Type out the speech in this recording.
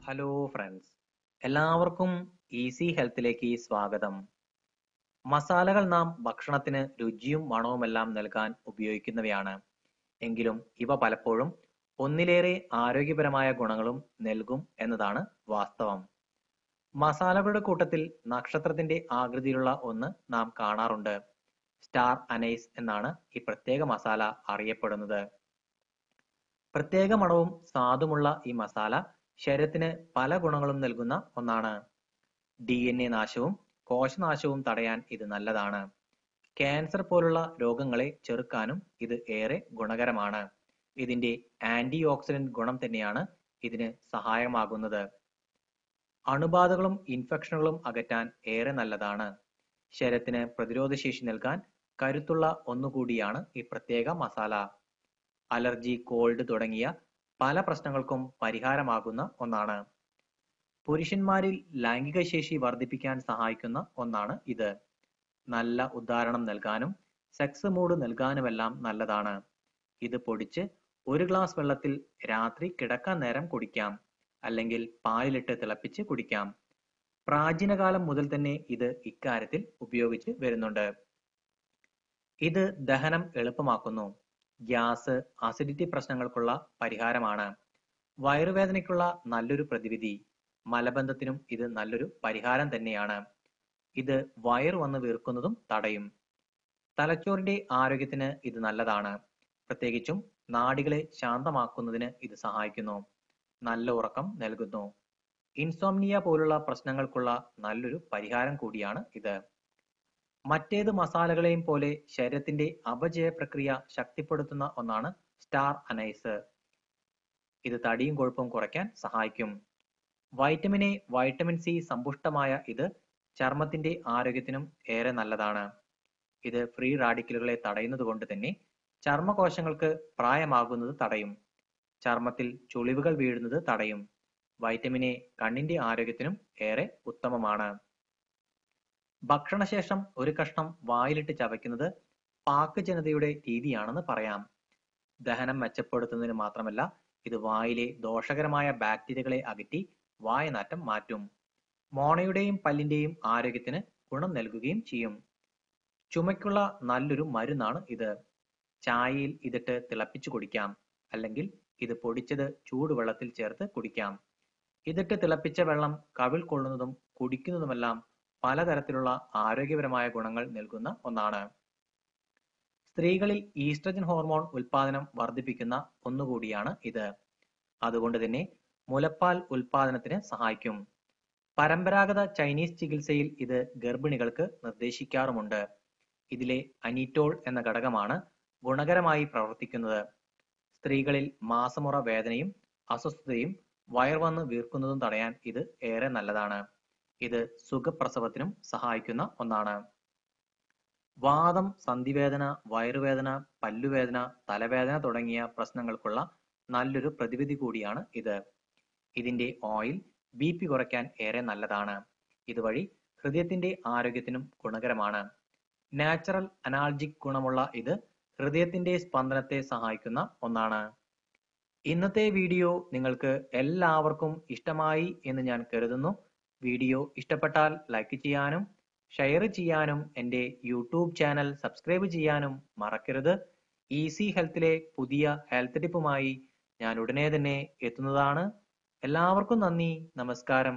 Hello friends, എല്ലാവർക്കും easy ഹെൽത്തിലേക്ക് സ്വാഗതം. മസാലകൾ നാം ഭക്ഷണത്തിന് രുചിയും മണവുമെല്ലാം നൽകാൻ ഉപയോഗിക്കുന്നവയാണ്. എങ്കിലും ഇവ പലപ്പോഴും ഒന്നിലേറെ ആരോഗ്യപരമായ ഗുണങ്ങളും നൽകും എന്നതാണ് വാസ്തവം. മസാലകളുടെ കൂട്ടത്തിൽ നക്ഷത്രത്തിന്റെ ആകൃതിയിലുള്ള ഒന്ന് നാം കാണാറുണ്ട്. സ്റ്റാർ അനൈസ് എന്നാണ് ഈ പ്രത്യേക മസാല അറിയപ്പെടുന്നത്. പ്രത്യേക മണവും സ്വാദുമുള്ള ഈ മസാല ശരീരത്തിന് പല ഗുണങ്ങളും നൽകുന്ന ഒന്നാണ്. DNA നാശവും കോശനാശവും തടയാൻ ഇത് നല്ലതാണ്. ക്യാൻസർ പോലുള്ള രോഗങ്ങളെ ചെറുക്കാനും ഇത് ഏറെ ഗുണകരമാണ്. ഇതിന്റെ ആന്റി ഓക്സിഡന്റ് ഗുണം തന്നെയാണ് ഇതിന് സഹായമാകുന്നത്. അണുബാധകളും ഇൻഫെക്ഷനുകളും അകറ്റാൻ ഏറെ നല്ലതാണ്. ശരീരത്തിന് പ്രതിരോധശേഷി നൽകാൻ കരുത്തുള്ള ഒന്നുകൂടിയാണ് ഈ പ്രത്യേക മസാല. അലർജി, കോൾഡ് തുടങ്ങിയ പല പ്രശ്നങ്ങൾക്കും പരിഹാരമാകുന്ന ഒന്നാണ്. പുരുഷന്മാരിൽ ലൈംഗിക ശേഷി വർദ്ധിപ്പിക്കാൻ സഹായിക്കുന്ന ഒന്നാണ് ഇത്. നല്ല ഉദ്ധാരണം നൽകാനും സെക്സ് മൂഡ് നൽകാനുമെല്ലാം നല്ലതാണ്. ഇത് പൊടിച്ച് 1 ഗ്ലാസ് വെള്ളത്തിൽ രാത്രി കിടക്കാൻ നേരം കുടിക്കാം, അല്ലെങ്കിൽ പാലിലിട്ട് തിളപ്പിച്ച് കുടിക്കാം. പ്രാചീനകാലം മുതൽ തന്നെ ഇത് ഇക്കാര്യത്തിൽ ഉപയോഗിച്ച് വരുന്നുണ്ട്. ഇത് ദഹനം എളുപ്പമാക്കുന്നു. ഗ്യാസ്, അസിഡിറ്റി പ്രശ്നങ്ങൾക്കുള്ള പരിഹാരമാണ്. വയറുവേദനയ്ക്കുള്ള നല്ലൊരു പ്രതിവിധി. മലബന്ധത്തിനും ഇത് നല്ലൊരു പരിഹാരം തന്നെയാണ്. ഇത് വയറ് വന്ന് വീർക്കുന്നതും തടയും. തലച്ചോറിന്റെ ആരോഗ്യത്തിന് ഇത് നല്ലതാണ്. പ്രത്യേകിച്ചും നാഡികളെ ശാന്തമാക്കുന്നതിന് ഇത് സഹായിക്കുന്നു. നല്ല ഉറക്കം നൽകുന്നു. ഇൻസോംനിയ പോലുള്ള പ്രശ്നങ്ങൾക്കുള്ള നല്ലൊരു പരിഹാരം കൂടിയാണ് ഇത്. മറ്റേത് മസാലകളെയും പോലെ ശരീരത്തിന്റെ അപചയ പ്രക്രിയ ശക്തിപ്പെടുത്തുന്ന ഒന്നാണ് സ്റ്റാർ അനൈസ്. ഇത് തടിയും കൊഴുപ്പും കുറയ്ക്കാൻ സഹായിക്കും. വൈറ്റമിൻ എ, വൈറ്റമിൻ സി സമ്പുഷ്ടമായ ഇത് ചർമ്മത്തിന്റെ ആരോഗ്യത്തിനും ഏറെ നല്ലതാണ്. ഇത് ഫ്രീ റാഡിക്കലുകളെ തടയുന്നത് കൊണ്ട് തന്നെ ചർമ്മകോശങ്ങൾക്ക് പ്രായമാകുന്നത് തടയും. ചർമ്മത്തിൽ ചുളിവുകൾ വീഴുന്നത് തടയും. വൈറ്റമിൻ എ കണ്ണിന്റെ ആരോഗ്യത്തിനും ഏറെ ഉത്തമമാണ്. ഭക്ഷണശേഷം ഒരു കഷ്ണം വായിലിട്ട് ചവയ്ക്കുന്നത് പാകജനതയുടെ രീതിയാണെന്ന് പറയാം. ദഹനം മെച്ചപ്പെടുത്തുന്നതിന് മാത്രമല്ല, ഇത് വായിലെ ദോഷകരമായ ബാക്ടീരിയകളെ അകറ്റി വായനാറ്റം മാറ്റും. മോണയുടെയും പല്ലിന്റെയും ആരോഗ്യത്തിന് ഗുണം നൽകുകയും ചെയ്യും. ചുമയ്ക്കുള്ള നല്ലൊരു മരുന്നാണ് ഇത്. ചായയിൽ ഇതിട്ട് തിളപ്പിച്ചു കുടിക്കാം, അല്ലെങ്കിൽ ഇത് പൊടിച്ചത് ചൂടുവെള്ളത്തിൽ ചേർത്ത് കുടിക്കാം. ഇതിട്ട് തിളപ്പിച്ച വെള്ളം കവിൾ കൊള്ളുന്നതും കുടിക്കുന്നതുമെല്ലാം പലതരത്തിലുള്ള ആരോഗ്യപരമായ ഗുണങ്ങൾ നൽകുന്ന ഒന്നാണ്. സ്ത്രീകളിൽ ഈസ്ട്രജൻ ഹോർമോൺ ഉൽപാദനം വർദ്ധിപ്പിക്കുന്ന ഒന്നുകൂടിയാണ് ഇത്. അതുകൊണ്ട് തന്നെ മുലപ്പാൽ ഉൽപാദനത്തിന് സഹായിക്കും. പരമ്പരാഗത ചൈനീസ് ചികിത്സയിൽ ഇത് ഗർഭിണികൾക്ക് നിർദ്ദേശിക്കാറുമുണ്ട്. ഇതിലെ അനിറ്റോൾ എന്ന ഘടകമാണ് ഗുണകരമായി പ്രവർത്തിക്കുന്നത്. സ്ത്രീകളിൽ മാസമുറ വേദനയും അസ്വസ്ഥതയും വയർ വന്ന് വീർക്കുന്നതും തടയാൻ ഇത് ഏറെ നല്ലതാണ്. ഇത് സുഖപ്രസവത്തിനും സഹായിക്കുന്ന ഒന്നാണ്. വാതം, സന്ധിവേദന, വയറുവേദന, പല്ലുവേദന, തലവേദന തുടങ്ങിയ പ്രശ്നങ്ങൾക്കുള്ള നല്ലൊരു പ്രതിവിധി കൂടിയാണ് ഇത്. ഇതിന്റെ ഓയിൽ BP കുറയ്ക്കാൻ ഏറെ നല്ലതാണ്. ഇതുവഴി ഹൃദയത്തിന്റെ ആരോഗ്യത്തിനും ഗുണകരമാണ്. നാച്ചുറൽ അനാൾജിക് ഗുണമുള്ള ഇത് ഹൃദയത്തിന്റെ സ്പന്ദനത്തെ സഹായിക്കുന്ന ഒന്നാണ്. ഇന്നത്തെ വീഡിയോ നിങ്ങൾക്ക് എല്ലാവർക്കും ഇഷ്ടമായി എന്ന് ഞാൻ കരുതുന്നു. വീഡിയോ ഇഷ്ടപ്പെട്ടാൽ ലൈക്ക് ചെയ്യാനും ഷെയർ ചെയ്യാനും എൻ്റെ യൂട്യൂബ് ചാനൽ സബ്സ്ക്രൈബ് ചെയ്യാനും മറക്കരുത്. ഈസി ഹെൽത്തിലെ പുതിയ ഹെൽത്ത് ടിപ്പുമായി ഞാൻ ഉടനെ തന്നെ എത്തുന്നതാണ്. എല്ലാവർക്കും നന്ദി, നമസ്കാരം.